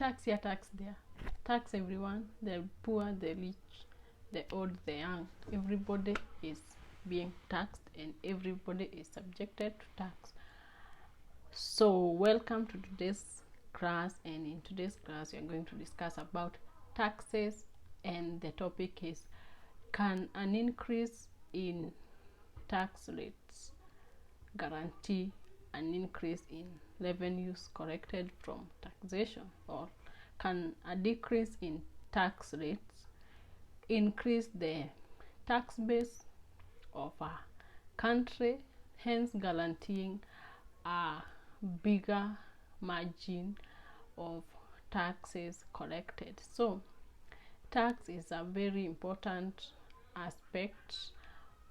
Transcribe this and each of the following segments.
Tax here, tax there. Tax everyone, the poor, the rich, the old, the young. Everybody is being taxed and everybody is subjected to tax. So welcome to today's class, and in today's class we are going to discuss about taxes, and the topic is, can an increase in tax rates guarantee an increase in revenues collected from taxation, or can a decrease in tax rates increase the tax base of a country, hence guaranteeing a bigger margin of taxes collected? So tax is a very important aspect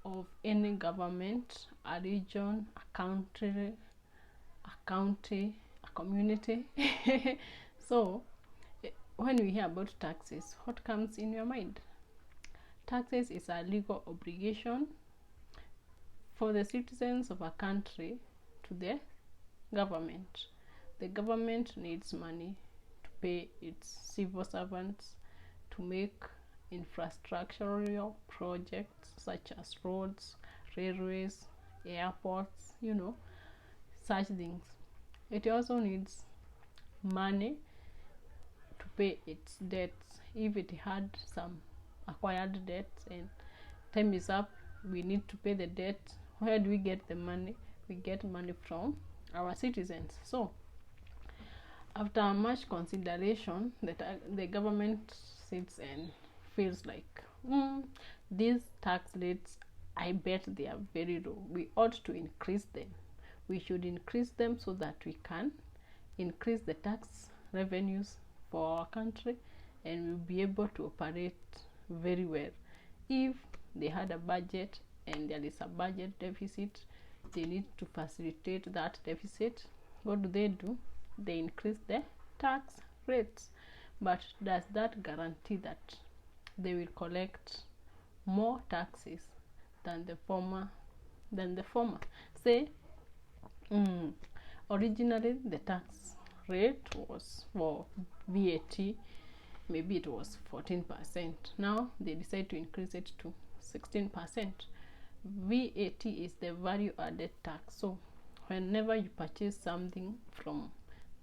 of any government, a region, a country, a community. So when we hear about taxes, what comes in your mind? Taxes is a legal obligation for the citizens of a country to the government. The government needs money to pay its civil servants, to make infrastructural projects such as roads, railways, airports, such things. It also needs money to pay its debts. If it had some acquired debts and time is up, we need to pay the debt. Where do we get the money? We get money from our citizens. So after much consideration, the government sits and feels like, these tax rates, I bet they are very low. We ought to increase them. We should increase them so that we can increase the tax revenues for our country, and we'll be able to operate very well. If they had a budget and there is a budget deficit, they need to facilitate that deficit. What do? They increase the tax rates. But does that guarantee that they will collect more taxes than the former? Say, originally the tax rate was for VAT, maybe it was 14%. Now they decide to increase it to 16%. VAT is the value added tax. So whenever you purchase something from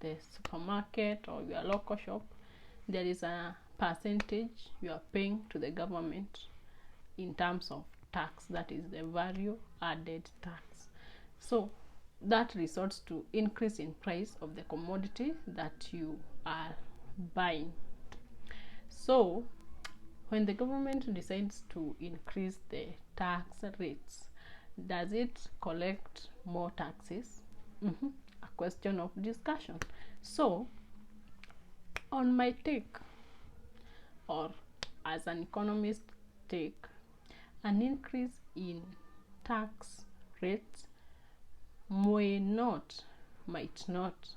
the supermarket or your local shop, there is a percentage you are paying to the government in terms of tax. That is the value added tax. So that results to increase in price of the commodity that you are buying. So when the government decides to increase the tax rates, does it collect more taxes? A question of discussion. So on my take, or as an economist take, an increase in tax rates might not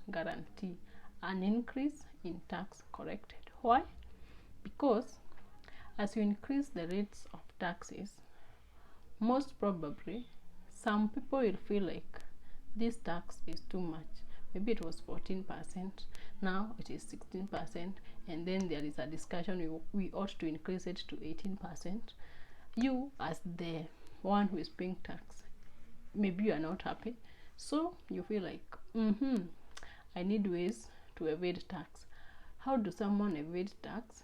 guarantee an increase in tax collected. Why? Because as you increase the rates of taxes, most probably some people will feel like this tax is too much. Maybe it was 14%, now it is 16%, and then there is a discussion, we ought to increase it to 18%. You, as the one who is paying tax, maybe you are not happy, so you feel like, I need ways to evade tax. How do someone evade tax?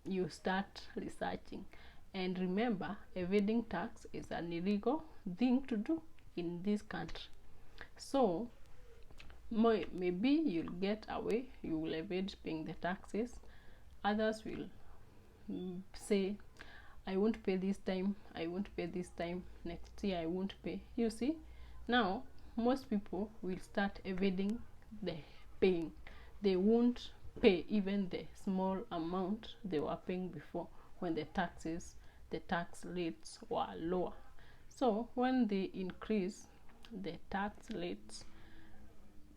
You start researching, and remember, evading tax is an illegal thing to do in this country. So maybe you'll get away, you will evade paying the taxes. Others will say, I won't pay this time, next year I won't pay. You see, now most people will start evading the paying. They won't pay even the small amount they were paying before, when the tax rates were lower. So when they increase the tax rates,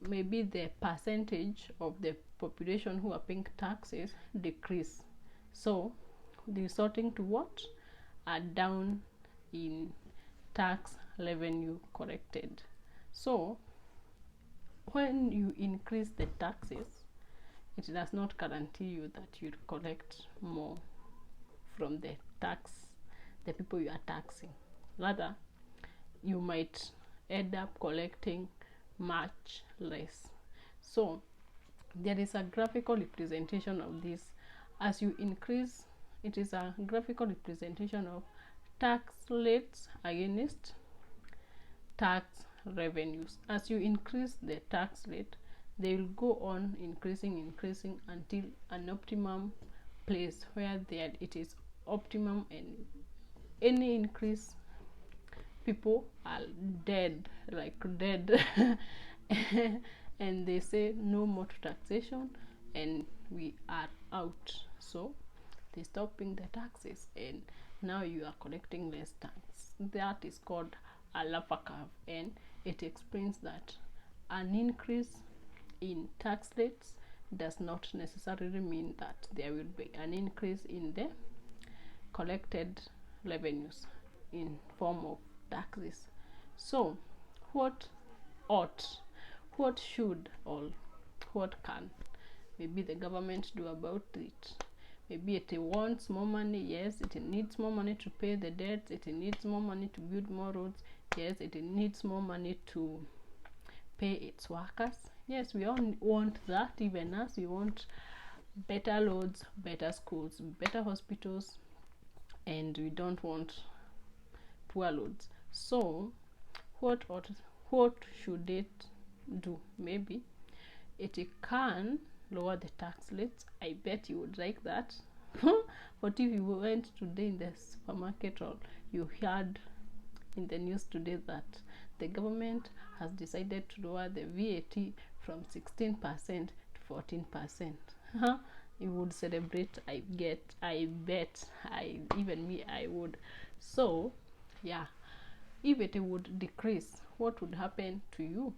maybe the percentage of the population who are paying taxes decrease. So resulting to what? A down in tax revenue collected. So when you increase the taxes, it does not guarantee you that you'll collect more from the people you are taxing. Rather, you might end up collecting much less. So there is a graphical representation of this. As you increase, it is a graphical representation of tax rates against tax revenues. As you increase the tax rate, they will go on increasing until an optimum place where it is optimum, and any increase, people are dead, like dead. And they say no more to taxation and we are out. So they stop paying the taxes, and now you are collecting less tax. That is called a Laffer curve, and it explains that an increase in tax rates does not necessarily mean that there will be an increase in the collected revenues in form of taxes. So what should, or what can maybe the government do about it? Maybe it wants more money. Yes, it needs more money to pay the debts. It needs more money to build more roads. Yes, it needs more money to pay its workers. Yes, we all want that. Even us, we want better roads, better schools, better hospitals, and we don't want poor roads. So what should it do? Maybe it can lower the tax rates. I bet you would like that. What if you went today in the supermarket, or you heard in the news today that the government has decided to lower the VAT from 16% to 14%? You would celebrate. I bet. Even me, I would. So yeah, if it would decrease, what would happen to you?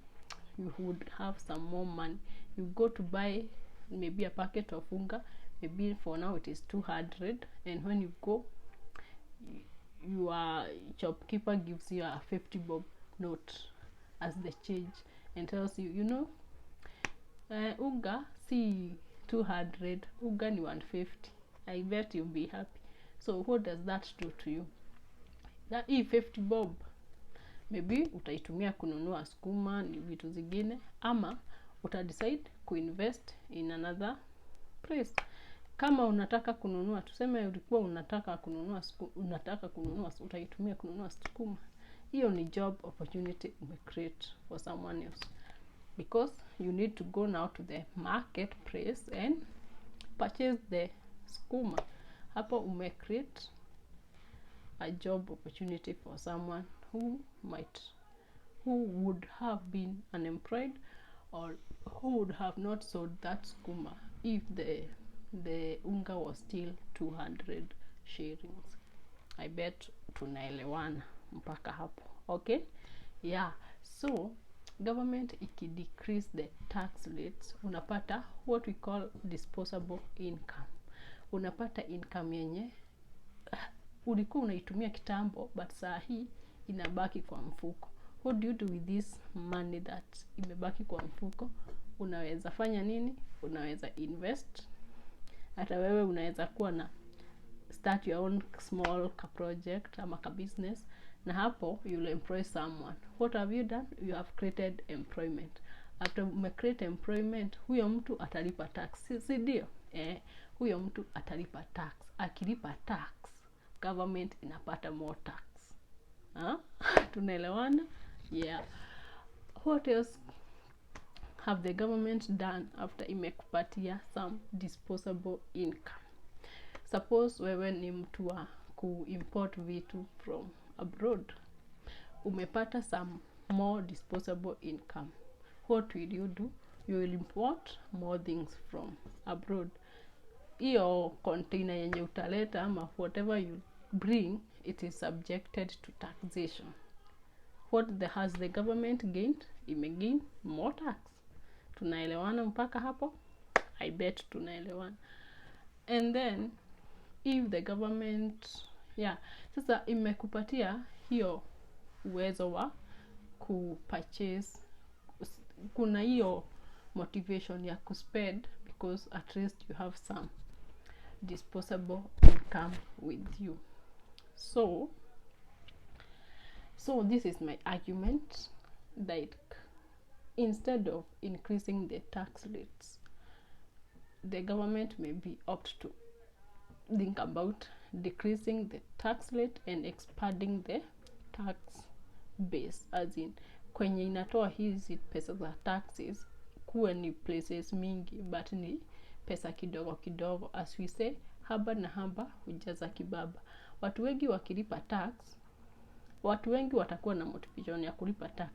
You would have some more money. You go to buy maybe a packet of unga, maybe for now it is 200, and when you go, your shopkeeper gives you a 50 bob note as the change and tells you, unga see 200, unga ni 150. I bet you'll be happy. So what does that do to you? That 50 bob maybe utaitumia kununua sukuma, ni vitu zingine, ama utadecide kuinvest in another place. Kama unataka kununua, tuseme ulikuwa unataka kununua utaitumia kununua sukuma, hiyo ni job opportunity create for someone else, because you need to go now to the marketplace and purchase the sukuma. Hapo create a job opportunity for someone who would have been unemployed, or who would have not sold that skuma if the unga was still 200 shillings. I bet tunaelewana mpaka hapo. Okay, yeah. So government decrease the tax rates, unapata what we call disposable income. Unapata income yenye ulikuwa unaitumia kitambo, but saa hii inabaki kwa mfuko. What do you do with this money that imebaki kwa mfuko? Unaweza fanya nini? Unaweza invest. Hata wewe unaweza kuwa na start your own small project ama business, na hapo you'll employ someone. What have you done? You have created employment. After create employment, huyo mtu atalipa tax, si ndio? Huyo mtu atalipa tax. Akilipa tax, government inapata more tax. Tunaelewana? Yeah. What else have the government done after imekupatia some disposable income? Suppose wewe ni mtu wa kuimport vitu from abroad, umepata some more disposable income. What will you do? You will import more things from abroad. Iyo container yenye utaleta ama whatever you bring, it is subjected to taxation. What has the government gained? Imegain more tax. Tunaelewana mpaka hapo? I bet tunaelewana. And then if the government, sasa imekupatia hiyo uwezo wa kupurchase, kuna hiyo motivation ya kuspend because at least you have some disposable income with you. So this is my argument, that instead of increasing the tax rates, the government maybe opt to think about decreasing the tax rate and expanding the tax base, as in kwenye inatoa hizi pesa za taxes kuwe ni places mingi, but ni pesa kidogo kidogo. As we say, haba na haba hujaza kibaba. Watu wengi wakilipa tax, watu wengi watakuwa na motivation ya kulipa tax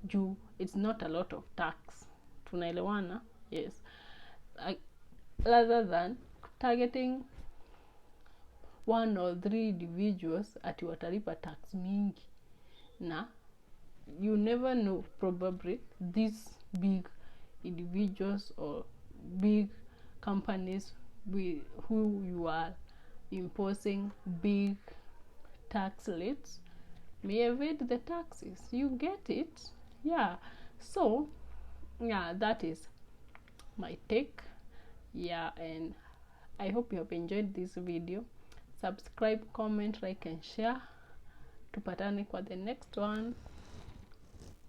juu it's not a lot of tax. Tunaelewana? Yes. Rather than targeting 1 or 3 individuals ati watalipa tax mingi, na you never know, probably these big individuals or big companies who you are imposing big tax rates may evade the taxes. You get it? Yeah. So yeah, that is my take. Yeah, and I hope you have enjoyed this video. Subscribe, comment, like and share. Tupatane kwa the next one.